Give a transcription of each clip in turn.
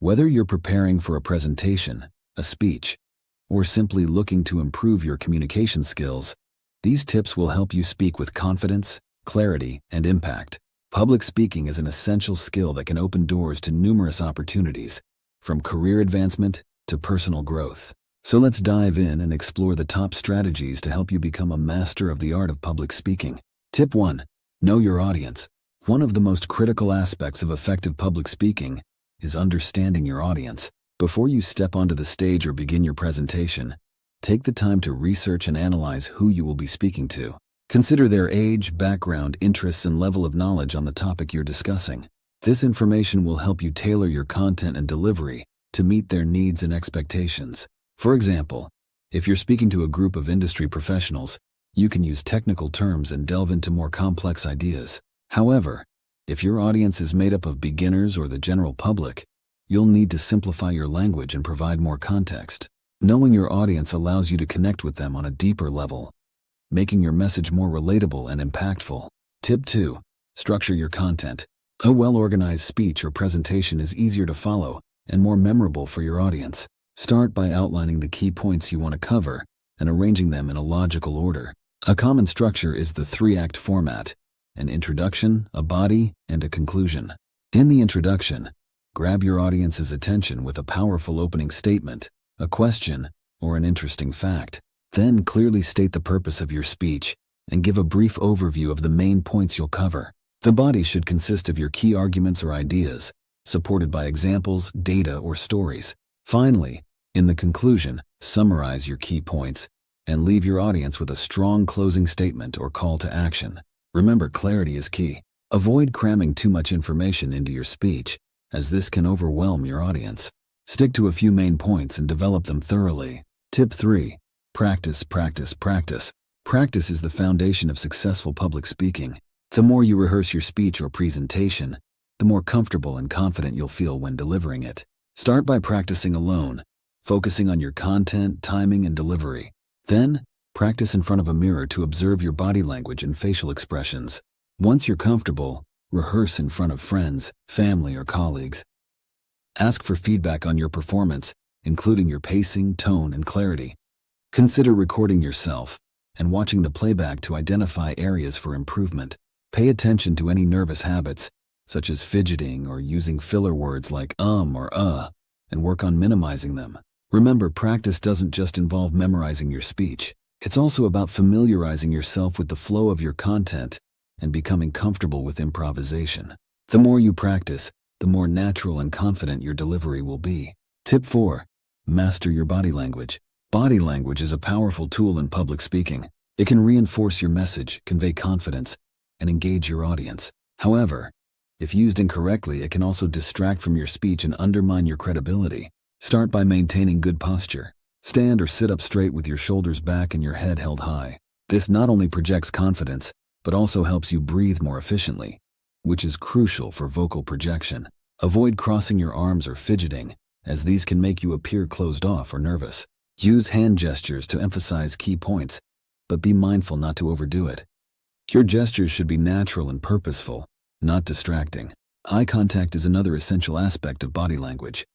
Whether you're preparing for a presentation, a speech, or simply looking to improve your communication skills, these tips will help you speak with confidence, clarity, and impact. Public speaking is an essential skill that can open doors to numerous opportunities, from career advancement to personal growth. So let's dive in and explore the top strategies to help you become a master of the art of public speaking. Tip 1. Know your audience. One of the most critical aspects of effective public speaking is understanding your audience. Before you step onto the stage or begin your presentation, take the time to research and analyze who you will be speaking to. Consider their age, background, interests, and level of knowledge on the topic you're discussing. This information will help you tailor your content and delivery to meet their needs and expectations. For example, if you're speaking to a group of industry professionals, you can use technical terms and delve into more complex ideas. However, if your audience is made up of beginners or the general public, you'll need to simplify your language and provide more context. Knowing your audience allows you to connect with them on a deeper level, making your message more relatable and impactful. Tip 2. Structure your content. A well-organized speech or presentation is easier to follow and more memorable for your audience. Start by outlining the key points you want to cover and arranging them in a logical order. A common structure is the 3-act format: an introduction, a body, and a conclusion. In the introduction, grab your audience's attention with a powerful opening statement, a question, or an interesting fact. Then clearly state the purpose of your speech and give a brief overview of the main points you'll cover. The body should consist of your key arguments or ideas, supported by examples, data, or stories. Finally, in the conclusion, summarize your key points and leave your audience with a strong closing statement or call to action. Remember, clarity is key. Avoid cramming too much information into your speech, as this can overwhelm your audience. Stick to a few main points and develop them thoroughly. Tip 3. Practice, practice, practice. Practice is the foundation of successful public speaking. The more you rehearse your speech or presentation, the more comfortable and confident you'll feel when delivering it. Start by practicing alone, focusing on your content, timing, and delivery. Then, practice in front of a mirror to observe your body language and facial expressions. Once you're comfortable, rehearse in front of friends, family, or colleagues. Ask for feedback on your performance, including your pacing, tone, and clarity. Consider recording yourself and watching the playback to identify areas for improvement. Pay attention to any nervous habits, such as fidgeting or using filler words like or and work on minimizing them. Remember, practice doesn't just involve memorizing your speech. It's also about familiarizing yourself with the flow of your content and becoming comfortable with improvisation. The more you practice, the more natural and confident your delivery will be. Tip 4. Master your body language. Body language is a powerful tool in public speaking. It can reinforce your message, convey confidence, and engage your audience. However, if used incorrectly, it can also distract from your speech and undermine your credibility. Start by maintaining good posture. Stand or sit up straight with your shoulders back and your head held high. This not only projects confidence, but also helps you breathe more efficiently, which is crucial for vocal projection. Avoid crossing your arms or fidgeting, as these can make you appear closed off or nervous. Use hand gestures to emphasize key points, but be mindful not to overdo it. Your gestures should be natural and purposeful, not distracting. Eye contact is another essential aspect of body language.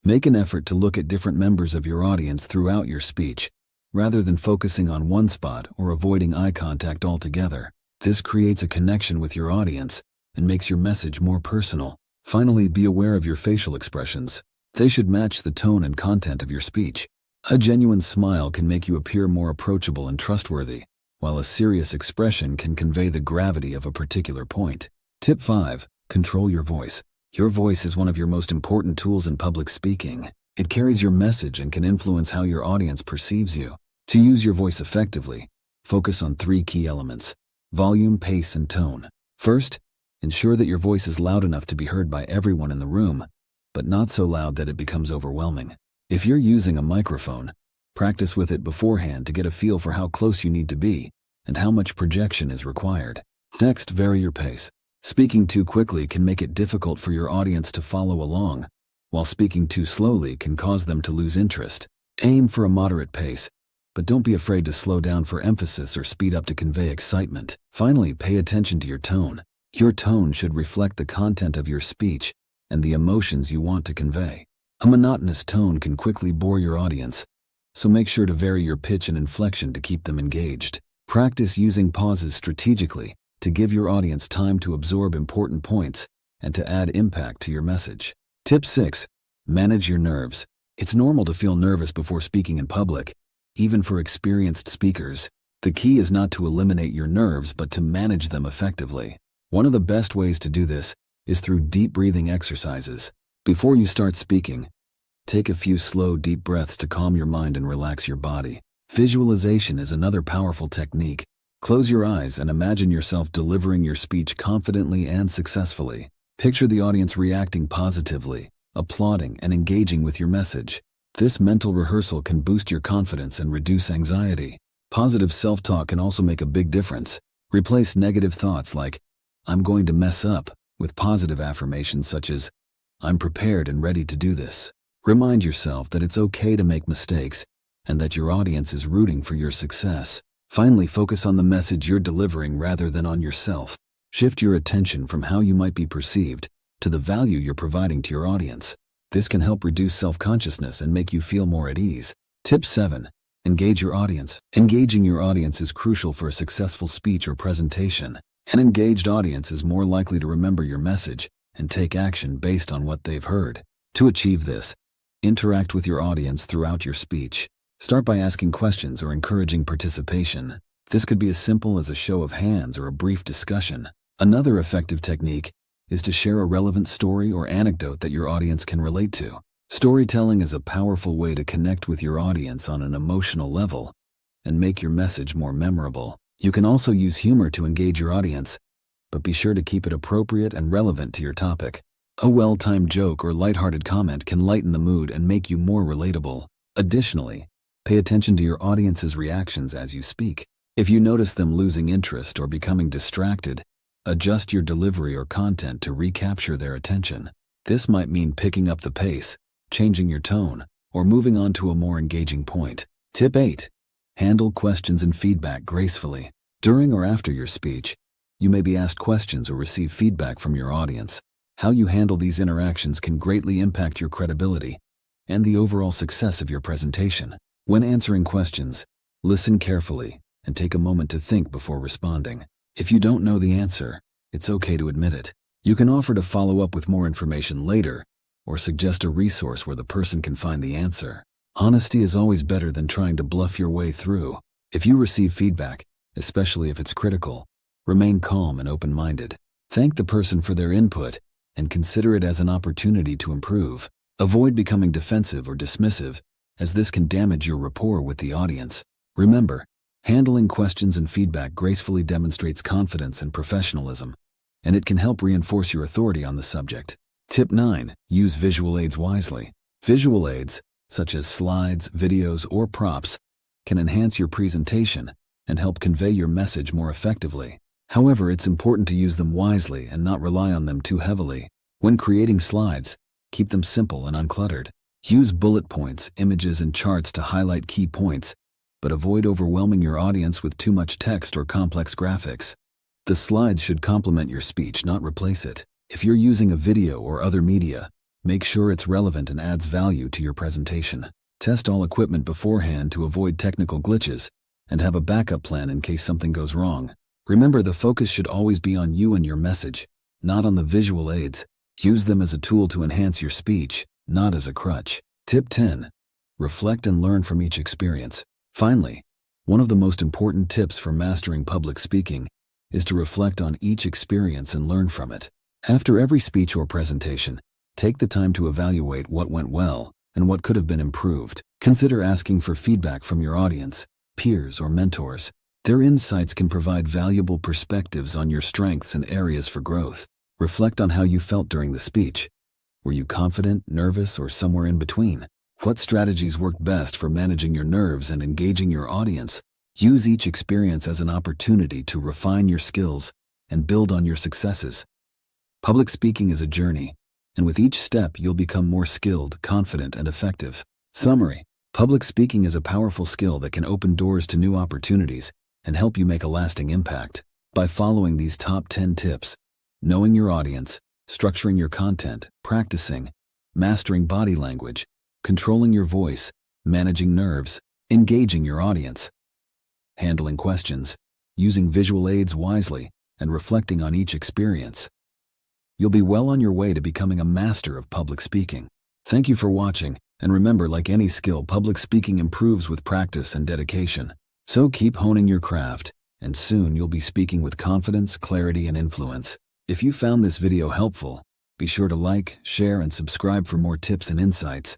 Make an effort to look at different members of your audience throughout your speech, rather than focusing on one spot or avoiding eye contact altogether. This creates a connection with your audience and makes your message more personal. Finally, be aware of your facial expressions. They should match the tone and content of your speech. A genuine smile can make you appear more approachable and trustworthy, while a serious expression can convey the gravity of a particular point. Tip 5. Control your voice. Your voice is one of your most important tools in public speaking. It carries your message and can influence how your audience perceives you. To use your voice effectively, focus on 3 key elements: volume, pace, and tone. First, ensure that your voice is loud enough to be heard by everyone in the room, but not so loud that it becomes overwhelming. If you're using a microphone, practice with it beforehand to get a feel for how close you need to be and how much projection is required. Next, vary your pace. Speaking too quickly can make it difficult for your audience to follow along, while speaking too slowly can cause them to lose interest. Aim for a moderate pace, but don't be afraid to slow down for emphasis or speed up to convey excitement. Finally, pay attention to your tone. Your tone should reflect the content of your speech and the emotions you want to convey. A monotonous tone can quickly bore your audience, so make sure to vary your pitch and inflection to keep them engaged. Practice using pauses strategically to give your audience time to absorb important points and to add impact to your message. Tip 6. Manage your nerves. It's normal to feel nervous before speaking in public, even for experienced speakers. The key is not to eliminate your nerves, but to manage them effectively. One of the best ways to do this is through deep breathing exercises. Before you start speaking, take a few slow, deep breaths to calm your mind and relax your body. Visualization is another powerful technique. Close your eyes and imagine yourself delivering your speech confidently and successfully. Picture the audience reacting positively, applauding, and engaging with your message. This mental rehearsal can boost your confidence and reduce anxiety. Positive self-talk can also make a big difference. Replace negative thoughts like, "I'm going to mess up," with positive affirmations such as, "I'm prepared and ready to do this." Remind yourself that it's okay to make mistakes and that your audience is rooting for your success. Finally, focus on the message you're delivering rather than on yourself. Shift your attention from how you might be perceived to the value you're providing to your audience. This can help reduce self-consciousness and make you feel more at ease. Tip 7. Engage your audience. Engaging your audience is crucial for a successful speech or presentation. An engaged audience is more likely to remember your message and take action based on what they've heard. To achieve this, interact with your audience throughout your speech. Start by asking questions or encouraging participation. This could be as simple as a show of hands or a brief discussion. Another effective technique is to share a relevant story or anecdote that your audience can relate to. Storytelling is a powerful way to connect with your audience on an emotional level and make your message more memorable. You can also use humor to engage your audience, but be sure to keep it appropriate and relevant to your topic. A well-timed joke or lighthearted comment can lighten the mood and make you more relatable. Additionally, pay attention to your audience's reactions as you speak. If you notice them losing interest or becoming distracted, adjust your delivery or content to recapture their attention. This might mean picking up the pace, changing your tone, or moving on to a more engaging point. Tip 8. Handle questions and feedback gracefully. During or after your speech, you may be asked questions or receive feedback from your audience. How you handle these interactions can greatly impact your credibility and the overall success of your presentation. When answering questions, listen carefully and take a moment to think before responding. If you don't know the answer, it's okay to admit it. You can offer to follow up with more information later or suggest a resource where the person can find the answer. Honesty is always better than trying to bluff your way through. If you receive feedback, especially if it's critical, remain calm and open-minded. Thank the person for their input and consider it as an opportunity to improve. Avoid becoming defensive or dismissive, as this can damage your rapport with the audience. Remember, handling questions and feedback gracefully demonstrates confidence and professionalism, and it can help reinforce your authority on the subject. Tip 9. Use visual aids wisely. Visual aids, such as slides, videos, or props, can enhance your presentation and help convey your message more effectively. However, it's important to use them wisely and not rely on them too heavily. When creating slides, keep them simple and uncluttered. Use bullet points, images, and charts to highlight key points, but avoid overwhelming your audience with too much text or complex graphics. The slides should complement your speech, not replace it. If you're using a video or other media, make sure it's relevant and adds value to your presentation. Test all equipment beforehand to avoid technical glitches, and have a backup plan in case something goes wrong. Remember, the focus should always be on you and your message, not on the visual aids. Use them as a tool to enhance your speech, not as a crutch. Tip 10. Reflect and learn from each experience. Finally, one of the most important tips for mastering public speaking is to reflect on each experience and learn from it. After every speech or presentation, take the time to evaluate what went well and what could have been improved. Consider asking for feedback from your audience, peers, or mentors. Their insights can provide valuable perspectives on your strengths and areas for growth. Reflect on how you felt during the speech. Were you confident, nervous, or somewhere in between? What strategies worked best for managing your nerves and engaging your audience? Use each experience as an opportunity to refine your skills and build on your successes. Public speaking is a journey, and with each step you'll become more skilled, confident, and effective. Summary: public speaking is a powerful skill that can open doors to new opportunities and help you make a lasting impact. By following these top 10 tips, knowing your audience, structuring your content, practicing, mastering body language, controlling your voice, managing nerves, engaging your audience, handling questions, using visual aids wisely, and reflecting on each experience. You'll be well on your way to becoming a master of public speaking. Thank you for watching, and remember, like any skill, public speaking improves with practice and dedication. So keep honing your craft, and soon you'll be speaking with confidence, clarity, and influence. If you found this video helpful, be sure to like, share, and subscribe for more tips and insights.